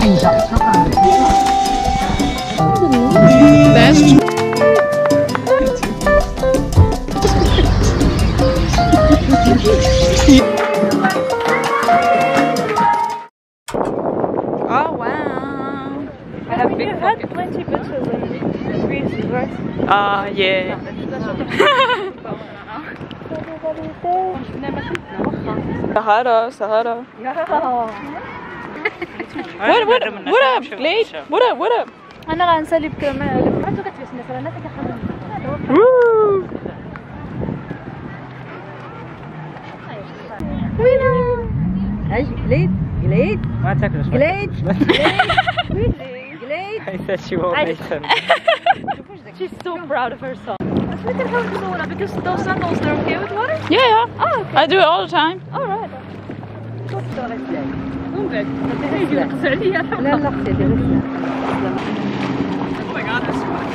Oh wow! I have big had plenty pictures in Greece, right? Yeah. Sahara. What up, Glade? What up? أنا غنسالب كمان. عندو كتفسني فرنا تكحمل. Woo! Hey, Glade. ما تاكلش. Glade. I said she won't make them. She's so proud of herself. Because those sandals, they're okay with water? Yeah. Oh, okay. I do it all the time. All right. Oh my god, this one.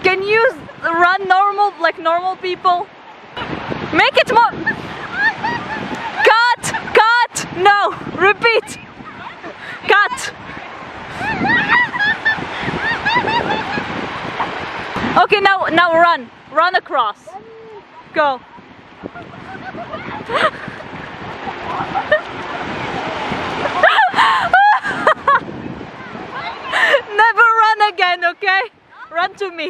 Can you run normal, like normal people? Make it more. Cut. No, repeat. Cut. Okay, now run across. Go. Never run again, okay? Run to me.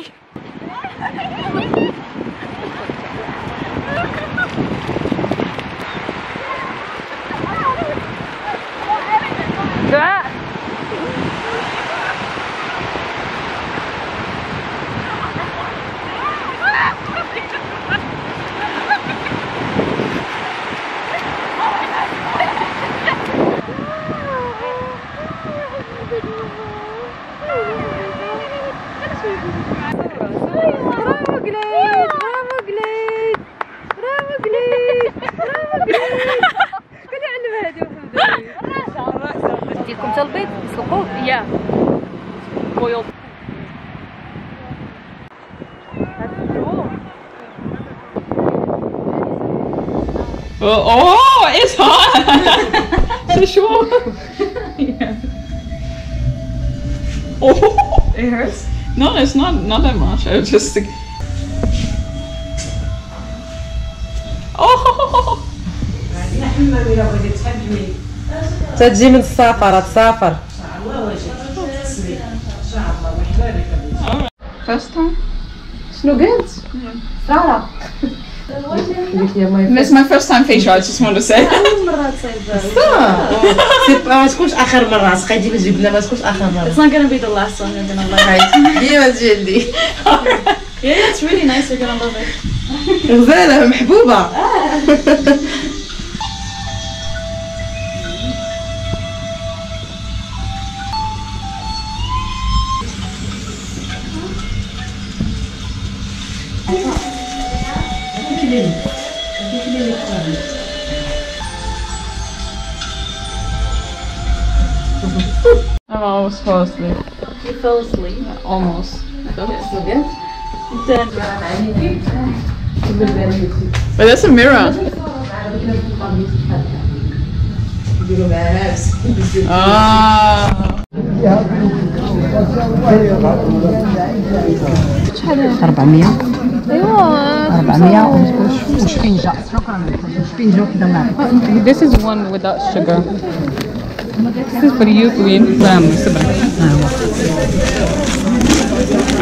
ديكم حتى البيض يسلقوه. Yeah. Boiled. Oh, it's hot. C'est chaud. Yeah. Oh, it hurts. No, it's not that much. I was just. Oh. تجي من السفر تسافر. First time? شنو قلت؟ سارة. This is my first time facial. I just want to say. ما تكونش آخر مرة. سقيتي بالجبنة ما تكونش آخر مرة. It's not gonna be the last one. You're gonna love it. ديما تجلي. Yeah, it's really nice. You're gonna love it. غزالة محبوبة. I almost fell asleep. You fell asleep? Almost. Okay. But that's a mirror. Ah. 400 ايوا 400 وشفنجة شكرا شفنجة وكذا معك. This is one without sugar. This is for you, Queen.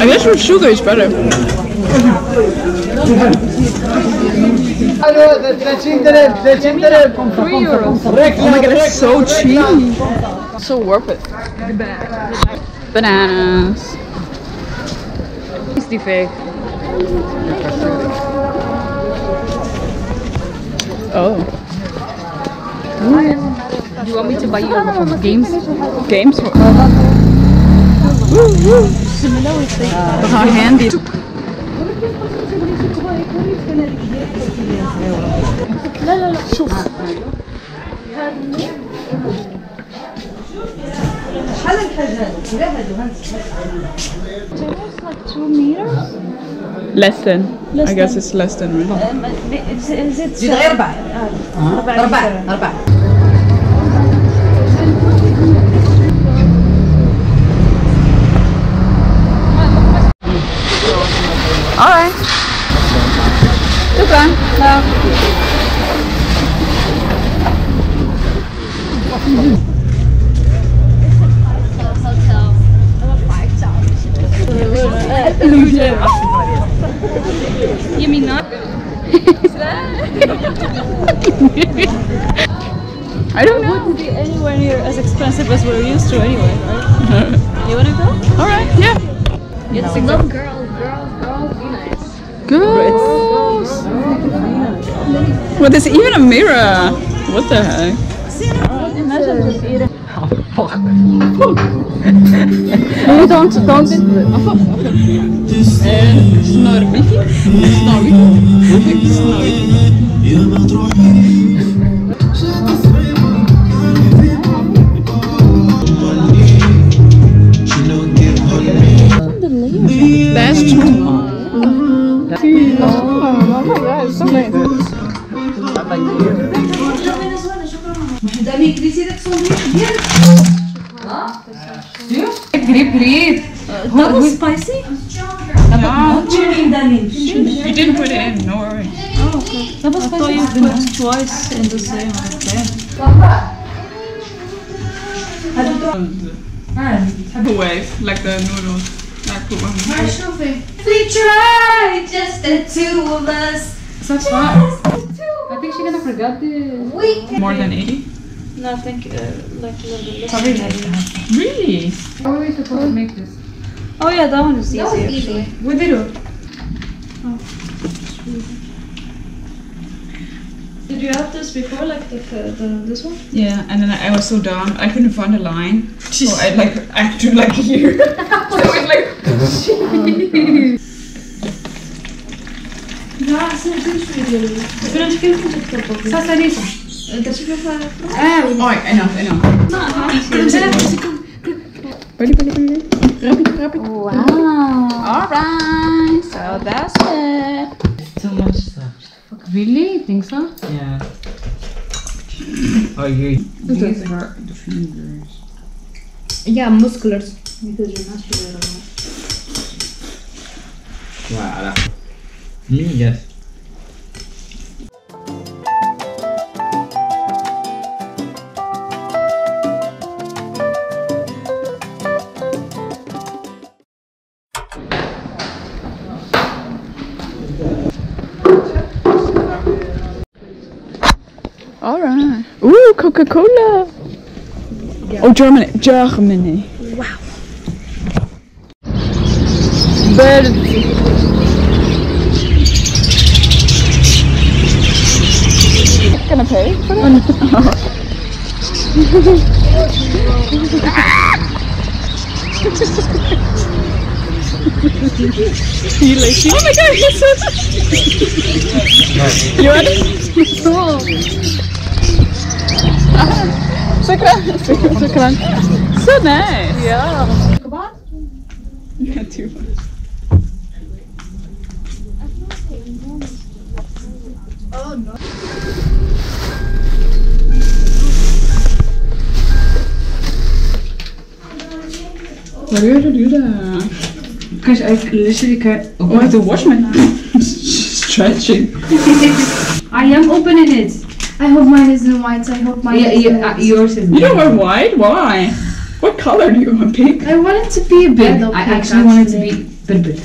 I guess with sugar is better. Oh my god, it's so cheap. So worth it. Bananas. Is die fake? Oh. Do you want me to buy you games? Games? How handy. شوف شحال الحاجة هادو؟ لا هادو like 2 meters? Less than. I guess it's less than, right? زيد غير 4 Alright. شكرا. لا. You mean not? I don't know. It wouldn't be anywhere near as expensive as we're used to anyway, right? You wanna go? Alright, yeah. It's love girls, be nice. Girls! Well, there's even a mirror! What the heck? Imagine just eating. You don't. That's true. Oh my god, it's so nice. Great. Double spicy? You didn't put it in, no worries. Oh, okay. Double spicy. I thought you put twice in the same. Okay. Wave, like the noodles. Like put one. We try, just the two of us. That's fine. I think she's gonna forget the. More than 80? No, I think like a little bit less. Really? How are we supposed to make this? Oh yeah, that one is easy actually. What did you do? Oh. Did you have this before, like this one? Yeah, and then I was so dumb, I couldn't find a line. So I like acted like here. So I was like, oh, enough. Wow. Alright, so that's it. Too much stuff. Really? Think so? Yeah. Oh, these are the fingers. Yeah, musculars. Because you're not sure at all. Voilà. Yes. Alright. Ooh, Coca-Cola. Yeah. Oh, Germany. Wow. Bird. Gonna pay for it? You like it? Oh my god, you're so you want it? Cool. شكرا. So nice. Yeah. Yeah, too much. Oh no. Why do you have to do that? Because I literally can't. Oh, I have to wash my hands. Stretching. I am opening it. I hope mine isn't white. I hope mine isn't white. Yours is. You don't wear white? Why? What color do you want? Pink? I want it to be a bit. I actually want it to be bit.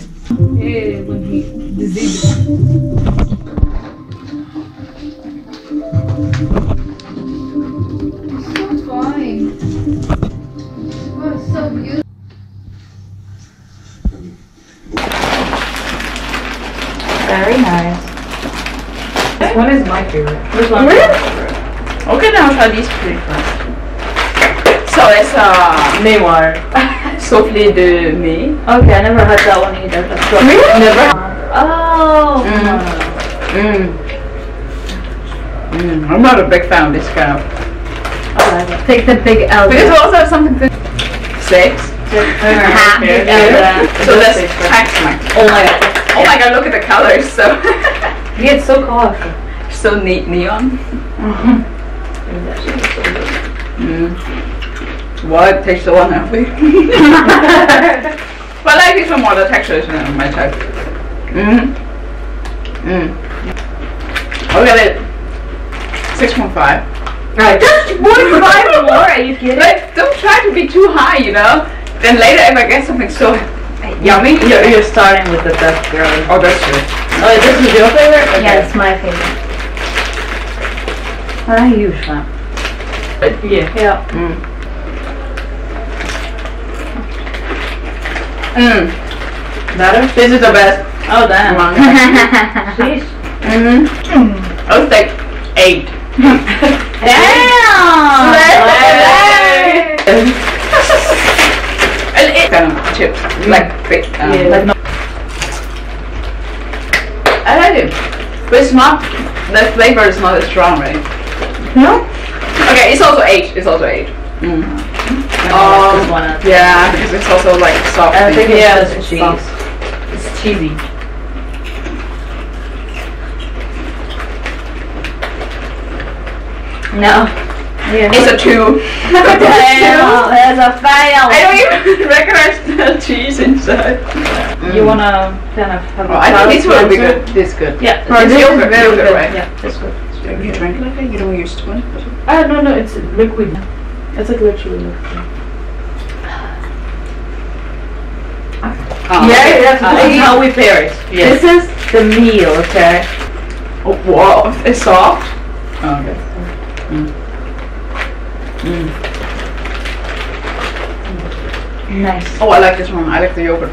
Yeah, when he diseased. This one is my favorite. Which one? Really? Okay, now I'll try these three first. So it's Neymar. soufflé de mai. Okay, I never had that one either. Really? Never. Oh. I'm not a big fan of this kind of. I like it. Take the big L. Because we also have something to 6. So that's tax max. Oh my god. Oh my god, look at the colors. So Yeah, it's so colorful. so neon. What takes so unhealthy? But I like this one more. The texture is my type. I'll get it 6.5. Right. 1.5 more? Are you kidding? Like, don't try to be too high, you know. Then later, if I get something so yummy, You're starting with the best, girl. oh, that's true. Oh, this is your favorite? Okay. Yeah, it's my favorite. I'm a huge fan. Yeah. Better? This is the best. Oh, damn. Sheesh. Sheesh. I was like 8. Damn! And it's kind of chips, like big. Like no. I like it, but it's not. The flavor is not as strong, right? No? Okay, it's also 8. It's also 8. Yeah, because it's also like soft. I think it's yeah, just cheese. It's cheesy. No. Yeah. It's a 2. Damn, there's a fail. I don't even recognize the cheese inside. You wanna kind of have a I think this will be good. This is good. Yeah, It's yogurt, yogurt, right? Yeah, that's good. You drink like that? You don't use spoon? No, it's liquid. It's like literally liquid. Yeah, that's how we pair it. Yes. This is the meal, okay? Oh, wow, it's soft. Oh, okay. Nice. Oh, I like this one. I like the yogurt.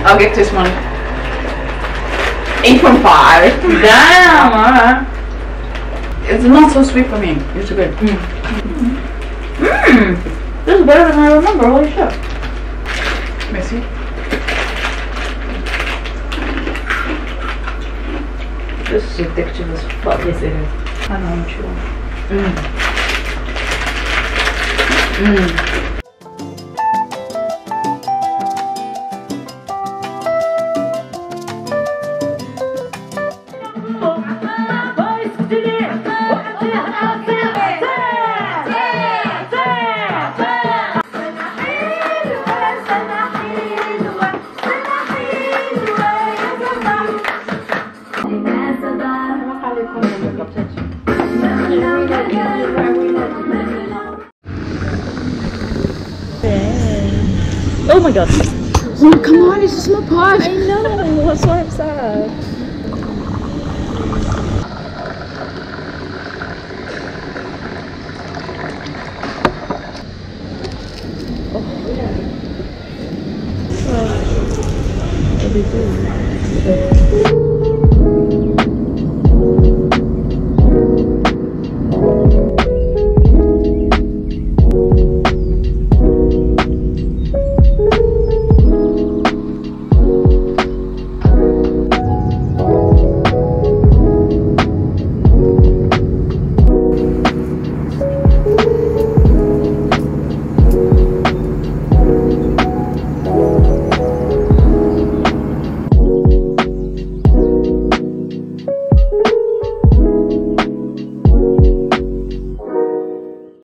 I'll give this one 8.5. Damn, alright. It's not so sweet for me. It's good. This is better than I remember. Holy shit. Messy. This is addictive as fuck. Yes, it is. I know what you want. Oh my god. Oh, come on, it's a small pot. I know, that's why I'm sad.